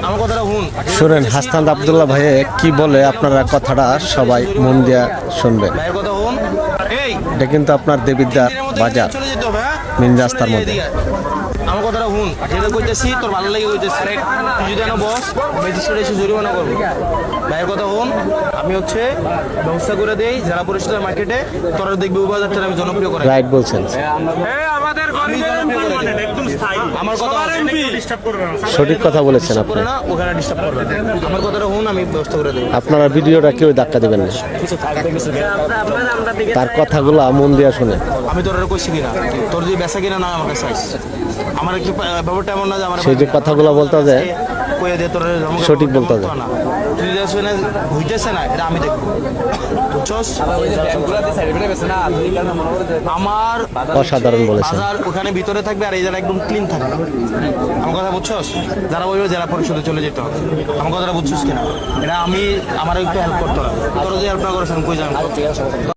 আমার কথাটা শুন। শুনেন হাসনাত আব্দুল্লাহ ভাইয়ে কি বলে, আপনারা কথাটা সবাই মন দিয়া শুনবেন। ভাইয়ের কথা শুন। এই এটা কিন্তু আপনার দেবিদ্যার বাজার চলে যেতে হবে, হ্যাঁ? মেন রাস্তার মধ্যে। আমার কথাটা শুন, যেটা কইতেছি তোর ভালো লাগে কইতেছি। তুই যদি এনে বস, ম্যাজিস্ট্রেট এসে জরিমানা করবো। ভাইয়ের কথা শুন, আমি হচ্ছে ব্যবস্থা করে দেই জেলা পরিষদের মার্কেটে, তোরা দেখবি উপবাজারটা আমি জনপ্রিয় করে। রাইট বলছেন, আমার কথা সঠিক কথা বলেছেন আপনি। করে না, ওখানে ডিস্টার্ব করবে না। আমার কথাটা শুন, আমি ব্যবস্থা করে দেবো। আপনারা ভিডিওটা কেউ ধাক্কা দেবেন না, তার কথাগুলো মন দিয়া শুনে। আমি তোর কইছি কিনা, তোর যদি বেচা কিনা না আমার কাছে আইস। আমার একটু ব্যাপারটা এমন না যে আমার সেই যে কথাগুলো বলতে যায় কইয়া দিয়ে তোর সঠিক বলতে হবে। তুই যে শুনে হইতেছে না, এটা আমি দেখবো, বুঝছস? আমার অসাধারণ বলেছেন। বাজার ওখানে ভিতরে থাকবে আর এই জায়গা একদম ক্লিন থাকবে। আমার কথা বুঝছস? যারা বলবে জেলা পরিষদে চলে যেতে হবে। আমার কথাটা বুঝছস কিনা? এটা আমি আমার একটু হেল্প করতে হবে। তোর যদি হেল্প না করেছেন কই যাবেন?